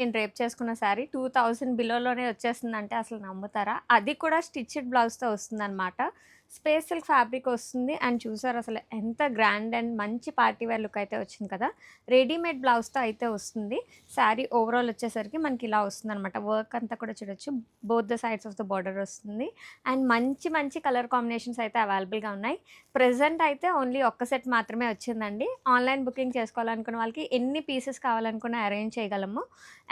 నేను రేపు చేసుకున్న శారీ 2000 బిలోలోనే వచ్చేస్తుందంటే అసలు నమ్ముతారా? అది కూడా స్టిచ్డ్ బ్లౌజ్‌తో వస్తుందనమాట. స్పేస్ సిల్క్ ఫ్యాబ్రిక్ వస్తుంది. అండ్ చూసారు అసలు ఎంత గ్రాండ్ అండ్ మంచి పార్టీ వేర్ లుక్ అయితే వచ్చింది కదా! రెడీమేడ్ బ్లౌజ్‌తో అయితే వస్తుంది. శారీ ఓవరాల్ వచ్చేసరికి మనకి ఇలా వస్తుందనమాట. వర్క్ అంతా కూడా చూడొచ్చు. Both the sides of the border వస్తుంది. అండ్ మంచి మంచి కలర్ కాంబినేషన్స్ అయితే అవైలబుల్‌గా ఉన్నాయి. ప్రెజెంట్ అయితే ఓన్లీ ఒక్క సెట్ మాత్రమే వచ్చిందండి. ఆన్‌లైన్ బుకింగ్ చేసుకోవాలనుకున్న వాళ్ళకి ఎన్ని పీసెస్ కావాలనుకున్నా అరేంజ్ చేయగలము.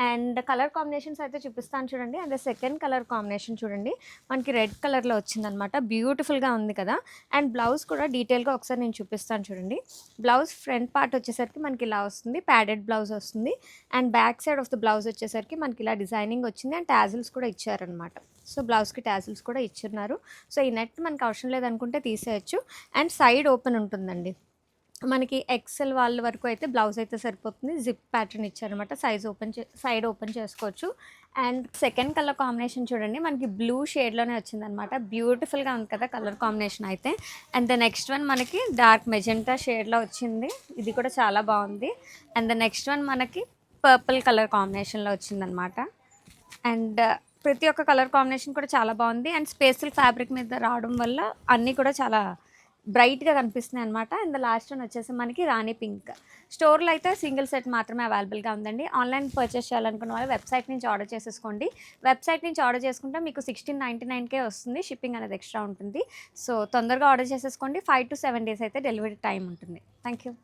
అండ్ కలర్ కాంబినేషన్స్ అయితే చూపిస్తాను చూడండి. అండ్ సెకండ్ కలర్ కాంబినేషన్ చూడండి. మనకి రెడ్ కలర్‌లో వచ్చిందనమాట. బ్యూటిఫుల్‌గా ఉంది కదా! అండ్ బ్లౌజ్ కూడా డీటెయిల్‌గా ఒకసారి నేను చూపిస్తాను చూడండి. బ్లౌజ్ ఫ్రంట్ పార్ట్ వచ్చేసరికి మనకి ఇలా వస్తుంది. ప్యాడెడ్ బ్లౌజ్ వస్తుంది. And back side of the blouse వచ్చేసరికి మనకి ఇలా డిజైనింగ్ వచ్చింది. అండ్ టాజిల్స్ కూడా ఇచ్చారనమాట. సో, బ్లౌజ్‌కి టాజిల్స్ కూడా ఇచ్చున్నారు. సో, ఈ నెట్ మనకు అవసరం లేదనుకుంటే తీసేయొచ్చు. అండ్ సైడ్ ఓపెన్ ఉంటుందండి. మనకి ఎక్సెల్ వాళ్ళ వరకు అయితే బ్లౌజ్ అయితే సరిపోతుంది. జిప్ ప్యాటర్న్ ఇచ్చారనమాట. సైడ్ ఓపెన్ చేసుకోవచ్చు. అండ్ సెకండ్ కలర్ కాంబినేషన్ చూడండి. మనకి బ్లూ షేడ్‌లోనే వచ్చిందనమాట. బ్యూటిఫుల్‌గా ఉంది కదా కలర్ కాంబినేషన్ అయితే. అండ్ ద నెక్స్ట్ వన్ మనకి డార్క్ మెజెంటా షేడ్‌లో వచ్చింది. ఇది కూడా చాలా బాగుంది. అండ్ ద నెక్స్ట్ వన్ మనకి పర్పుల్ కలర్ కాంబినేషన్‌లో వచ్చిందనమాట. అండ్ ప్రతి ఒక్క కలర్ కాంబినేషన్ కూడా చాలా బాగుంది. అండ్ స్పేషల్ ఫ్యాబ్రిక్ మీద రావడం వల్ల అన్నీ కూడా చాలా బ్రైట్‌గా కనిపిస్తున్నాయి అనమాట. అండ్ ద లాస్ట్ వన్ వచ్చేసి మనకి రాణి పింక్. స్టోర్‌లో అయితే సింగిల్ సెట్ మాత్రమే అవైలబుల్‌గా ఉందండి. ఆన్‌లైన్ పర్చేస్ చేయాలనుకున్న వాళ్ళు వెబ్సైట్ నుంచి ఆర్డర్ చేసేసుకోండి. వెబ్సైట్ నుంచి ఆర్డర్ చేసుకుంటే మీకు 1699కే వస్తుంది. షిప్పింగ్ అనేది ఎక్స్ట్రా ఉంటుంది. సో, తొందరగా ఆర్డర్ చేసేసుకోండి. 5 to 7 డేస్ అయితే డెలివరీ టైం ఉంటుంది. Thank you.